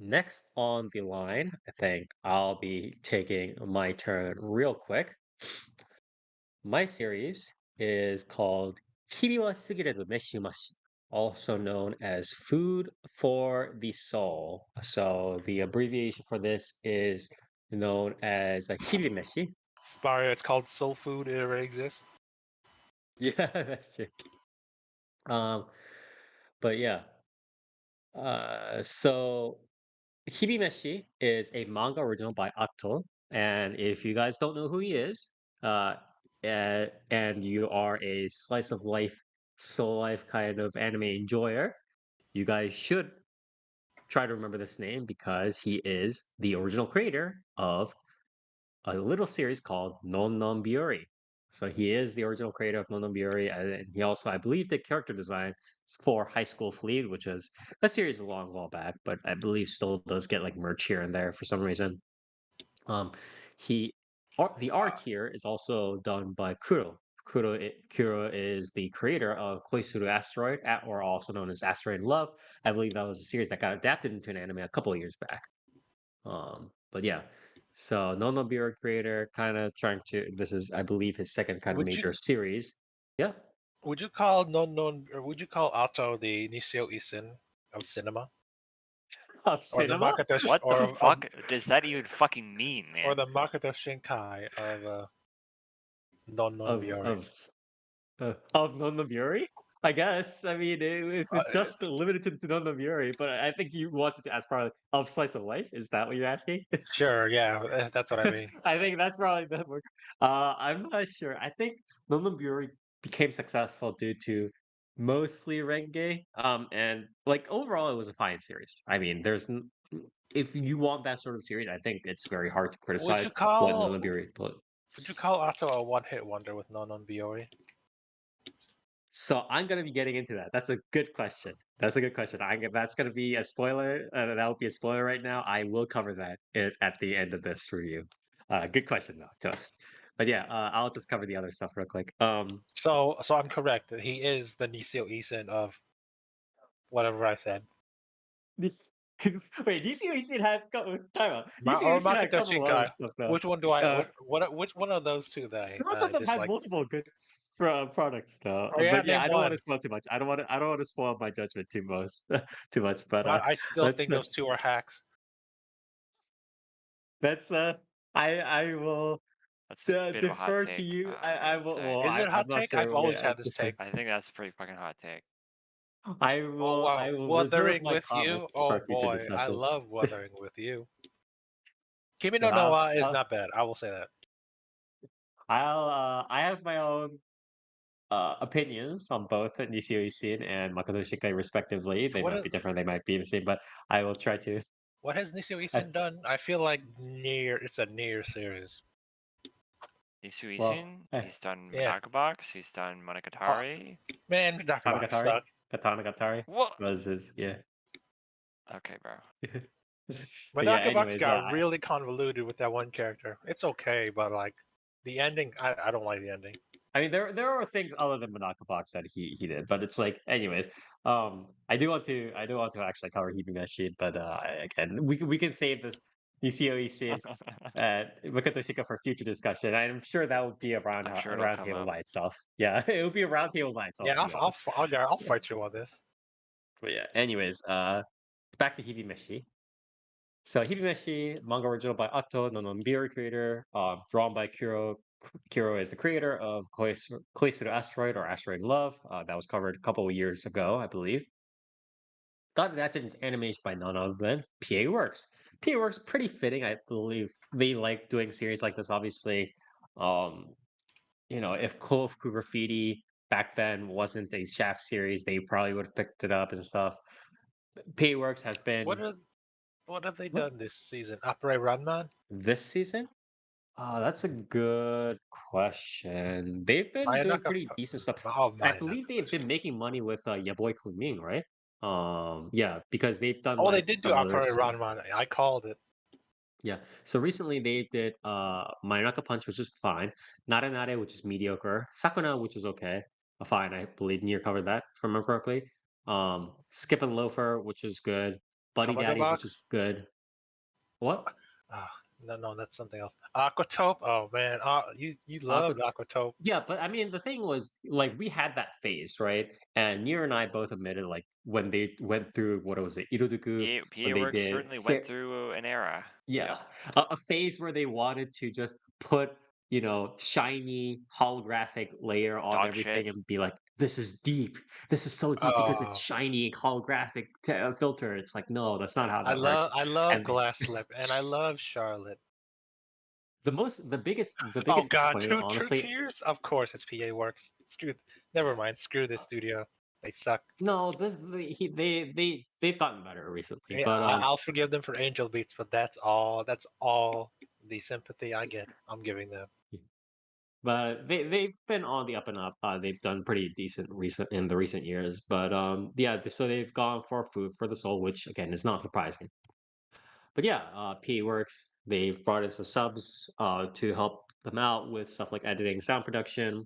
Next on the line, I think I'll be taking my turn real quick. My series is called Hibi wa Sugiredo Meshi Umashi, also known as Food for the Soul. So the abbreviation for this is known as HibiMeshi. Spario, it's called soul food. It already exists. Yeah, that's true. Um, but yeah, so HibiMeshi is a manga original by Atto, and if you guys don't know who he is, and you are a slice of life, soul life kind of anime enjoyer, you guys should try to remember this name because he is the original creator of a little series called Non Non Biori. So he is the original creator of Non Non Biori, and he also, I believe, did character design for High School Fleet, which is a series a long while back, but I believe still does get like merch here and there for some reason. Um, he the art here is also done by Kuro. Kuro is the creator of Koisuru Asteroid, or also known as Asteroid Love. I believe that was a series that got adapted into an anime a couple of years back. But yeah, so Nonobira creator kind of trying to. This is, I believe, his second kind of Would major you series. Yeah, would you call non or would you call Atto the Nishio Isin of cinema of or the cinema. Makoto What the fuck does that even fucking mean, or man? the Makoto Shinkai of non of Biori? of of Nonobiri. I guess. I mean, if it's Uh, just limited to Nonobiri, but I think you wanted to ask probably of slice of life. Is that what you're asking? sure, yeah, that's what I mean. I think that's probably the word. I'm not sure. I think Nonoburi became successful due to mostly Renge. And like overall, it was a fine series. I mean, if you want that sort of series, I think it's very hard to Would you criticize what call Nonoburi put. would you call Atto a one hit wonder with non Biori? So I'm gonna be getting into that. That's a good question. That's a good question. That's gonna be a spoiler. That would be a spoiler right now. I will cover that at the end of this review. Good question though, Toast. But yeah, I'll just cover the other stuff real quick. So I'm correct that he is the Nishio Isin of whatever I said. This- Wait, DCOEC had time out. Or DCOEC had a Makoto couple of other Shinkai. stuff though. Which one do I? Uh, Which one of those two that Both of I them had dislike? multiple good products though. Oh yeah, But yeah, name I don't want to one. spoil too much. I don't want to spoil my judgment too most too much. But I still let's think those two are hacks. let's I will That's a bit of a hot defer to take. you. I'm I gonna will. say. Well, Is it a I'm hot not take? sure I've we're always gonna had this defer. take. I think that's a pretty fucking hot take. Oh I wow, will reserve Wuthering my with you. comments Oh for future boy, I discussion. love Wuthering with you. Kimi no Yeah, no wa is not bad. I will say that. I have my own opinions on both Nisio Isin and Makoto Shinkai respectively. They What might is, be different, they might be the same, but I will try to. what has Nisio I, Isin done? I feel like near. It's a near series. well, Nisuisin, he's done Yeah. Manaka Box, he's done Oh, Monogatari. man, Dr. Box Katanagatari, suck. Katanagatari What? was his, yeah. Okay, bro. But yeah, Medaka Box anyways, got really convoluted with that one character. It's okay, but like the ending, I don't like the ending. I mean, there are things other than Monaco Box that he did, but it's like, anyways. I do want to actually cover HibiMeshi, but again, we can save this COE scene Makoto Shika for future discussion. I'm sure that would be I'm sure a it'll round come table up. by itself. Yeah, it would be a round table by itself, Yeah, to be honest. I'll Yeah. fight you on this. But yeah, anyways, back to HibiMeshi. So HibiMeshi, manga original by Atto, no Nonbiri creator, drawn by Kuro. Kuro is the creator of Koisuru Asteroid or Asteroid Love. That was covered a couple of years ago, I believe. Got adapted into animation by none other than PA Works. PA Works pretty fitting, I believe. They like doing series like this. Obviously, um, if Cloverfield Graffiti back then wasn't a Shaft series, they probably would have picked it up and stuff. PA Works has What been are what have they what done this season? Operate Runman? this season. That's a good question. They've been doing Mayanaka. pretty decent stuff. Oh, I Mayanaka believe they've Push. been making money with your boy Kunming, right? Yeah, because they've done Oh, they like did do some Operate others. Runman. I called it. Yeah. So recently they did Mayonaka Punch, which is fine. Nare Nare, which is mediocre. Sakuna, which is okay. Fine, I believe Nier covered that, if I remember correctly. Skip and Loafer, which is good. Buddy Tamago Daddies, which is Box. good. What? Ah, no, no, that's something else. Aquatope. Oh man, you Aqua loved Aquatope. Yeah, but I mean, the thing was, like, we had that phase, right? And Nier and I both admitted, like, when they went through what was it, Iroduku, when PA they Works did certainly went through an era. yeah, Yep. a phase where they wanted to just put, shiny holographic layer on Dog shit. everything and be like, "This is deep. This is so deep because it's Oh, shiny holographic filter." It's like, no, that's not Yeah. how that works. I love And Glass Slip, and I love Charlotte. the Oh biggest God, disappointment, True honestly, Tears. Of course, it's PA Works. Never mind. Screw this studio. They suck. no, they've gotten better recently, Yeah, but I'll forgive them for Angel Beats, but that's all. That's all the sympathy I get. I'm giving them. they've been on the up and up. They've done pretty decent recent in the recent years, but yeah. So they've gone for Food for the Soul, which again is not surprising. But yeah, PA Works. They've brought in some subs to help them out with stuff like editing, sound production,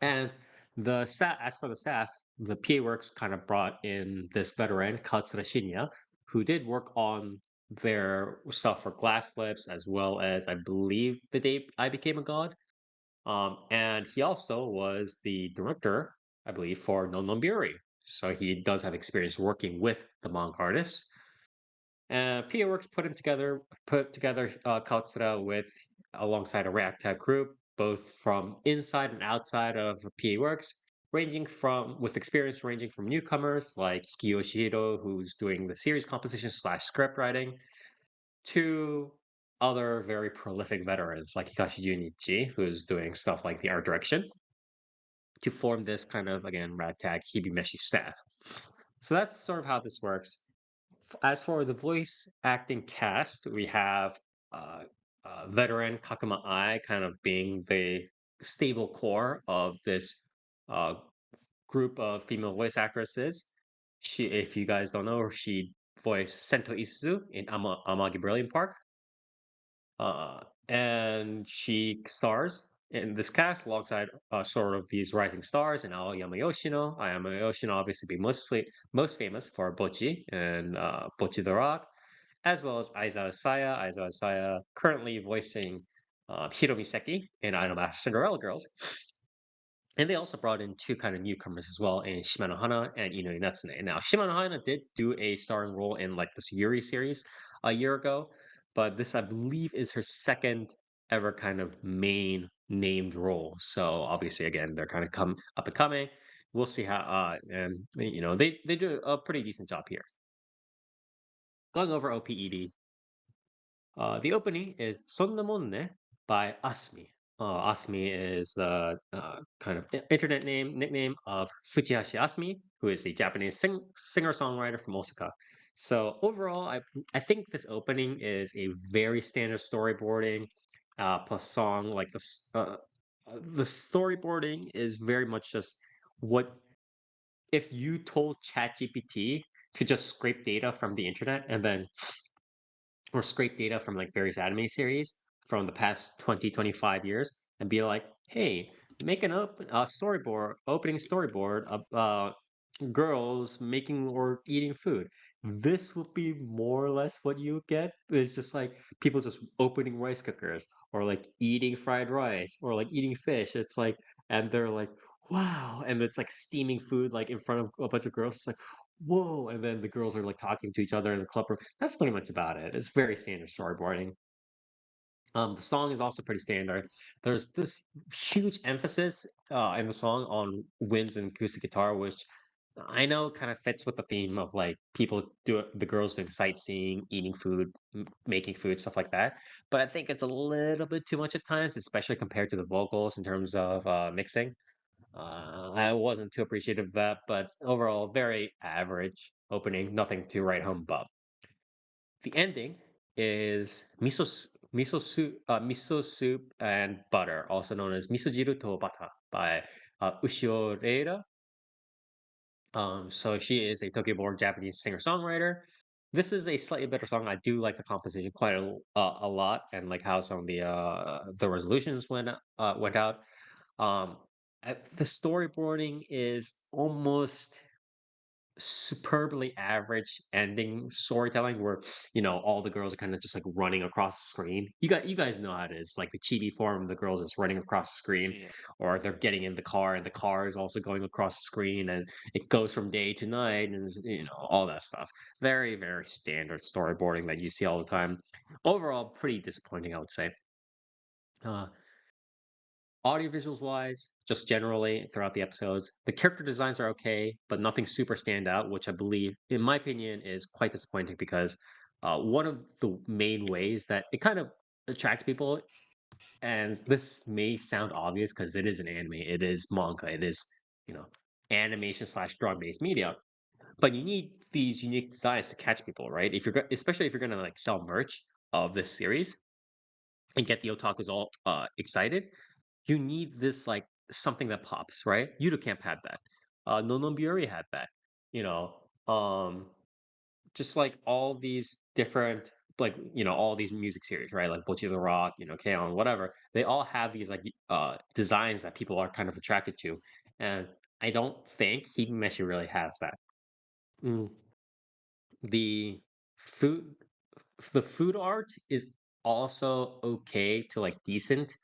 and the staff. As for the staff, the PA Works kind of brought in this veteran Katsura Shinya, who did work on their stuff for Glass Lips as well as I believe the day I became a god. And he also was the director, I believe, for No Nonburi. So he does have experience working with the manga artists. PA Works put together Katsura with alongside a ragtag group, both from inside and outside of PA Works, ranging from with experience ranging from newcomers like Hiki Yoshihiro, who's doing the series composition slash script writing, to other very prolific veterans like Hikashi Junichi, who's doing stuff like the art direction, to form this kind of again ragtag HibiMeshi staff. So that's sort of how this works. As for the voice acting cast, we have uh, veteran Kakuma Ai kind of being the stable core of this uh, group of female voice actresses. She, if you guys don't know her, she voiced Sento Isuzu in Amagi Brilliant Park. Uh, and she stars in this cast alongside sort of these rising stars and Aoyama Yoshino. Aoyama Yoshino obviously being most famous for Bocchi and Bocchi the Rock, as well as Aizawa Saya. Aizawa Saya currently voicing Hiromi Seki in Idol Master Cinderella Girls. And they also brought in two kind of newcomers as well in Shimano Hana and Ino Natsune. Now, Shimano Hana did do a starring role in like the Yuri series a year ago, but this, I believe, is her second ever kind of main named role. So obviously, again, they're kind of come up and coming. We'll see how, and they do a pretty decent job here. Going over OPED, the opening is Sonnamonne by Asmi. Asmi is the kind of internet nickname of Fujihashi Asmi, who is a Japanese singer-songwriter from Osaka. So overall, I think this opening is a very standard storyboarding plus song. Like the storyboarding is very much just what if you told ChatGPT to just scrape data from the internet and then or scrape data from like various anime series from the past 20-25 years and be like, hey, make an opening storyboard about girls making or eating food. This would be more or less what you would get. It's just like people just opening rice cookers or like eating fried rice or like eating fish. It's like, and they're like, wow. And it's like steaming food like in front of a bunch of girls. It's like, whoa, and then the girls are like talking to each other in the club room. That's pretty much about it. It's very standard storyboarding. The song is also pretty standard. There's this huge emphasis in the song on winds and acoustic guitar, which I know kind of fits with the theme of like the girls doing sightseeing, eating food, making food, stuff like that. But I think it's a little bit too much at times, especially compared to the vocals in terms of mixing. I wasn't too appreciative of that, but overall, very average opening. Nothing to write home about. The ending is miso soup and butter, also known as misojiru to bata by Ushio Reira. So she is a Tokyo-born Japanese singer-songwriter. This is a slightly better song. I do like the composition quite a lot, and like how some of the resolutions went out. Um, the storyboarding is almost superbly average ending storytelling where all the girls are kind of just like running across the screen. You guys know how it is, like the chibi form, the girls just running across the screen, Yeah. or they're getting in the car and the car is also going across the screen, and it goes from day to night, and all that stuff. Very, very standard storyboarding that you see all the time. Overall, pretty disappointing, I would say. uh Audio visuals wise, just generally throughout the episodes, the character designs are okay, but nothing super stand out, which I believe, in my opinion, is quite disappointing because one of the main ways that it kind of attracts people, and this may sound obvious because it is an anime, it is manga, it is, you know, animation slash drawing based media, but you need these unique designs to catch people, right? Especially if you're gonna like sell merch of this series and get the otakus all excited, you need this like something that pops, right? Yudo Camp had that. No No Biori had that. You know, just like all these different like all these music series, right? Like Bocchi the Rock, K-On, whatever. They all have these like designs that people are kind of attracted to, and I don't think HibiMeshi really has that. Mm, The food, the food art is also okay to like decent,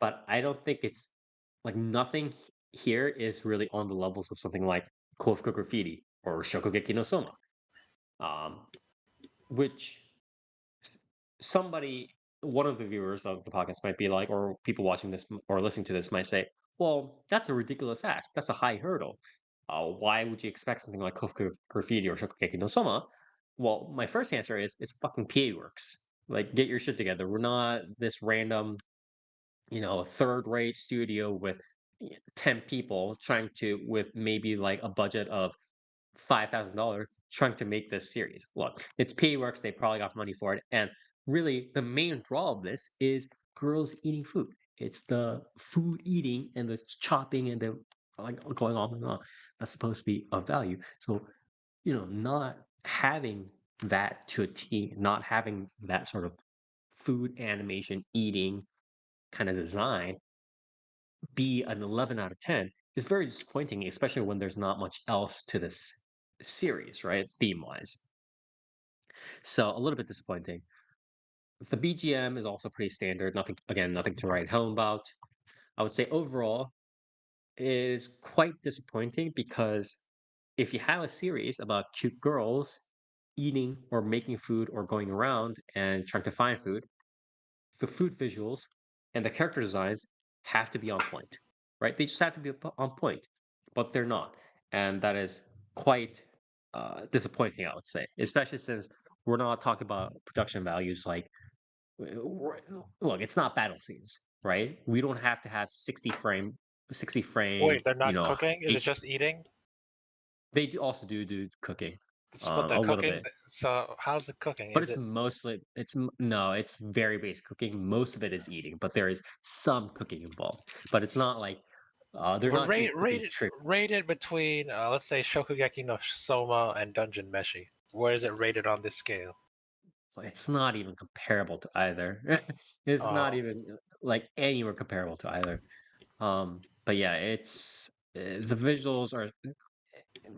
but I don't think it's like nothing here is really on the levels of something like Kofuka Graffiti or Shokugeki no Soma, um, which somebody, one of the viewers of the podcast might be like, or people watching this or listening to this might say, well, that's a ridiculous ask. That's a high hurdle. Why would you expect something like Kofuka Graffiti or Shokugeki no Soma? Well, my first answer is it's fucking PA Works. Like, get your shit together. We're not this random a third rate studio with 10 people trying to with maybe like a budget of $5,000 trying to make this series. Look, it's Works, they probably got money for it, and really the main draw of this is girls eating food. It's the food eating and the chopping and the like going on and on. That's supposed to be of value. So, not having that to a T, not having that sort of food animation eating kind of design be an 11 out of 10 is very disappointing, especially when there's not much else to this series, right? Theme wise. So a little bit disappointing. The BGM is also pretty standard. Nothing to write home about. I would say overall it is quite disappointing because if you have a series about cute girls eating or making food or going around and trying to find food, the food visuals and the character designs have to be on point, right? They just have to be on point, but they're not, and that is quite disappointing, I would say, especially since we're not talking about production values. Like, look, it's not battle scenes, right? We don't have to have 60 frame, Wait, they're not cooking? Is it H. just eating? They do cooking, What they're a little cooking? bit. So how's the cooking? But Is it's it mostly no, it's very basic cooking. Most of it is eating, but there is some cooking involved. But it's not like they're not doing cooking trick. rated between let's say Shokugeki no Soma and Dungeon Meshi? Where is it rated on this scale? It's not even comparable to either. It's not Oh, even like anywhere comparable to either. But yeah, it's the visuals are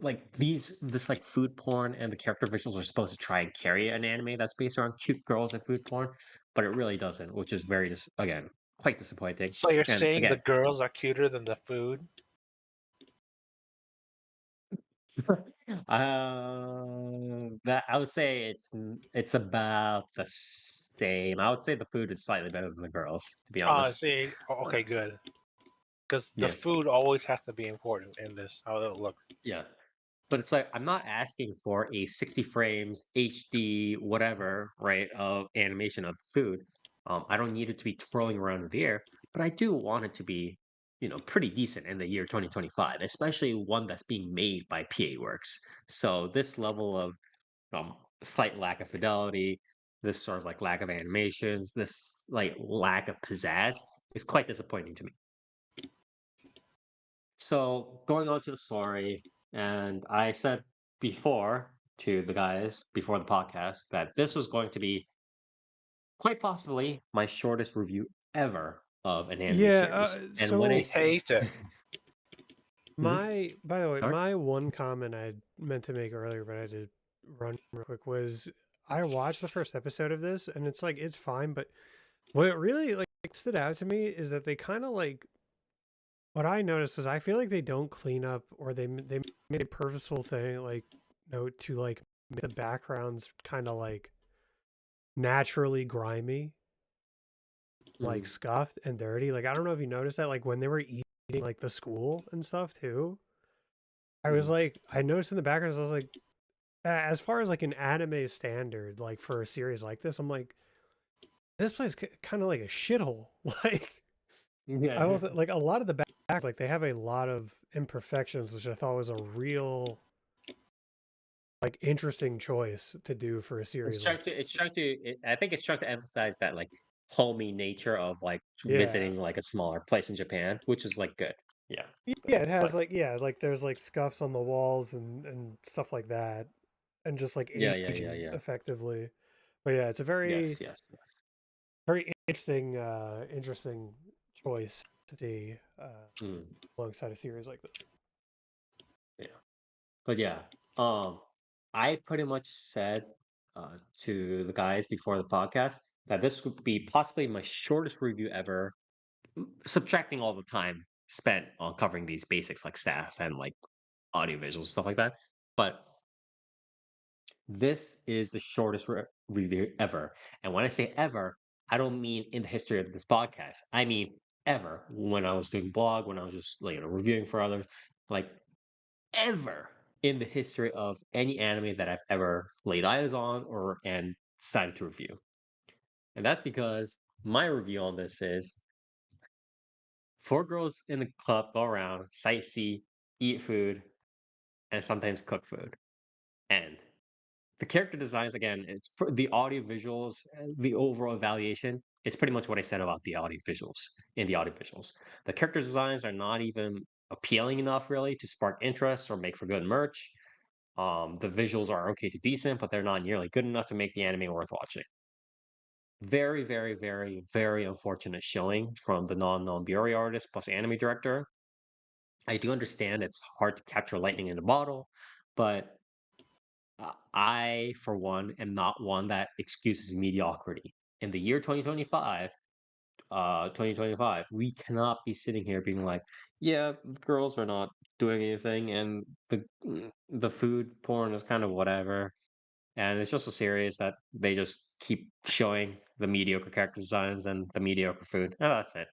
like this like food porn, and the character visuals are supposed to try and carry an anime that's based around cute girls and food porn, but it really doesn't, which is very again quite disappointing. so you're And saying the again, girls are cuter than the food? that I would say it's about the same. I would say the food is slightly better than the girls, to be Oh, honest. see, Uh, okay, good. Because the yeah, food always has to be important in this. How it looks. yeah. But it's like I'm not asking for a 60 frames HD whatever, right, of animation of food. I don't need it to be twirling around in the air, but I do want it to be, pretty decent in the year 2025, especially one that's being made by PA Works. So this level of slight lack of fidelity, this sort of like lack of animations, this like lack of pizzazz is quite disappointing to me. So going on to the story, and I said before to the guys before the podcast that this was going to be quite possibly my shortest review ever of an anime Yeah, series. And when I so We hate it. By the way, Sorry? my one comment I meant to make earlier, but I had to run real quick was I watched the first episode of this, and it's like it's fine, but what it really like stood out to me is that they kind of like what I noticed was I feel like they don't clean up or they made a purposeful thing like note to like make the backgrounds kind of like naturally grimy, like scuffed and dirty. Like I don't know if you noticed that like when they were eating like the school and stuff too. I was like I noticed in the backgrounds I was like as far as like an anime standard like for a series like this I'm like this place kind of like a shithole. Like I Yeah. was like a lot of the backs like they have a lot of imperfections which I thought was a real like interesting choice to do for a series like this. I think it's trying to emphasize that like homey nature of like Yeah. visiting like a smaller place in Japan, which is like good. Yeah. Yeah, it It's has like like yeah, like there's like scuffs on the walls and stuff like that, and just like aging yeah. effectively. But yeah, it's a Yes, yes, yes. very interesting choice to see Mm, alongside a series like this. yeah. But yeah, I pretty much said to the guys before the podcast that this would be possibly my shortest review ever, subtracting all the time spent on covering these basics like staff and like audio visuals stuff like that. But this is the shortest review ever. And when I say ever, I don't mean in the history of this podcast. I mean ever. When I was doing blog, when I was just like reviewing for others, like ever in the history of any anime that I've ever laid eyes on or and decided to review. And that's because my review on this is four girls in the club go around, sightsee, eat food, and sometimes cook food. And the character designs, again, the audio visuals, the overall evaluation. It's pretty much what I said about the audio visuals in the audio visuals. The character designs are not even appealing enough, really, to spark interest or make for good merch. The visuals are okay to decent, but they're not nearly good enough to make the anime worth watching. Very, very, very, very unfortunate showing from the non-Biori artist plus anime director. I do understand it's hard to capture lightning in a bottle, but I, for one, am not one that excuses mediocrity. In the year 2025, we cannot be sitting here being like, yeah, girls are not doing anything, and the food porn is kind of whatever, and it's just so serious that they just keep showing the mediocre character designs and the mediocre food. And that's it.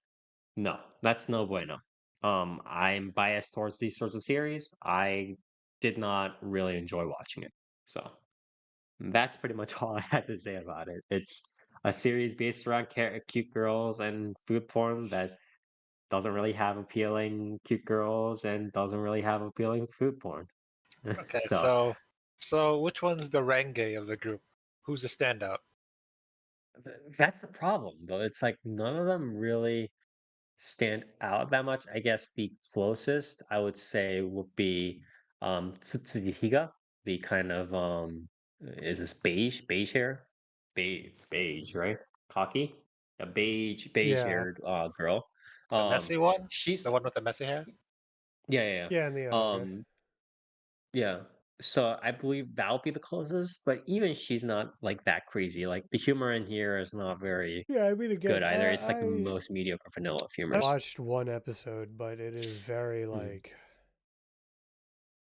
No, that's no bueno. I'm biased towards these sorts of series. I did not really enjoy watching it. So that's pretty much all I had to say about it. It's a series based around cute girls and food porn that doesn't really have appealing cute girls and doesn't really have appealing food porn. Okay, So so which one's the Renge of the group? Who's the standout? that's the problem, though. It's like none of them really stand out that much. I guess the closest I would say would be Tsutsuhiga, the kind of is this beige hair? Beige, right? Cocky? A beige Yeah, haired girl. The Um messy one? she's The one with the messy hair? yeah. yeah, in the anime. Yeah. So I believe that'll be the closest, but even she's not like that crazy. Like the humor in here is not very Yeah, I mean, good again, either. It's like the most mediocre vanilla of I humors. watched one episode, but it is very Mhm. like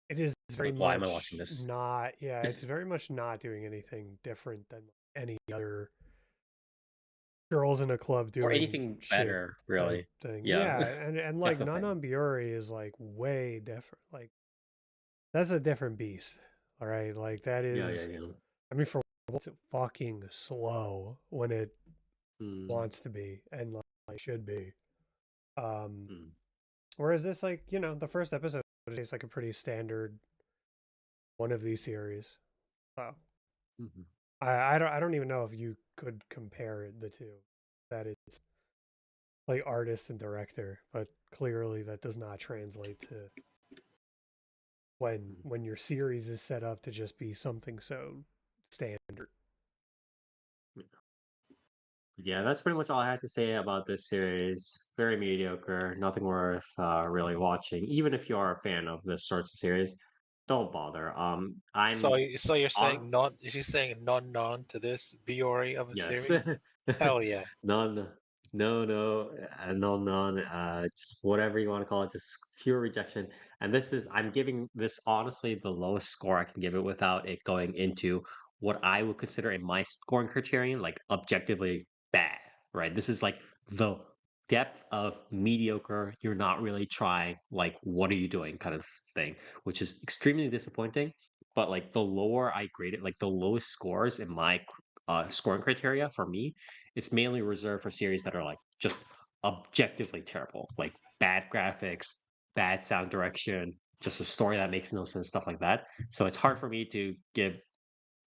it is very Like, why am I watching much this? not. Yeah, it's very much not doing anything different than any other girls in a club Or doing anything shit better, type really. thing. Yeah, Yeah, and like that's the thing. Nanan Biori is like way different. Like that's a different beast. All right, like that is. Yeah. I mean, for what's it fucking slow when it Mm, wants to be and like should be. Um, mm, whereas this, like the first episode is like a pretty standard one of these series. So mhm. I don't even know if you could compare the two. That it's like artist and director, but clearly that does not translate to Mm. when your series is set up to just be something so standard. Yeah, that's pretty much all I had to say about this series. Very mediocre, nothing worth really watching. Even if you are a fan of this sorts of series, don't bother. So, I'm so you're on. saying non? You're saying non to this Biori of a Yes. series? Hell yeah! None. No, no, no, none. It's whatever you want to call it. Just pure rejection. And this is, I'm giving this honestly the lowest score I can give it without it going into what I would consider in my scoring criterion, like objectively bad, right? This is like the depth of mediocre. You're not really trying. Like, what are you doing? Kind of thing, which is extremely disappointing. But like the lower I grade it, like the lowest scores in my scoring criteria for me, it's mainly reserved for series that are like just objectively terrible, like bad graphics, bad sound direction, just a story that makes no sense, stuff like that. So it's hard for me to give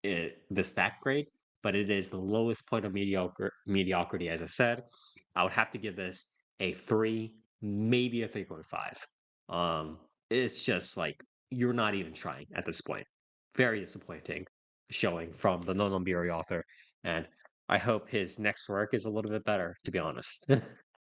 it the stack grade, but it is the lowest point of mediocrity. As I said, I would have to give this a 3, maybe a 3.5. It's just like you're not even trying at this point. Very disappointing showing from the non-Nonbiri author, and I hope his next work is a little bit better, to be honest.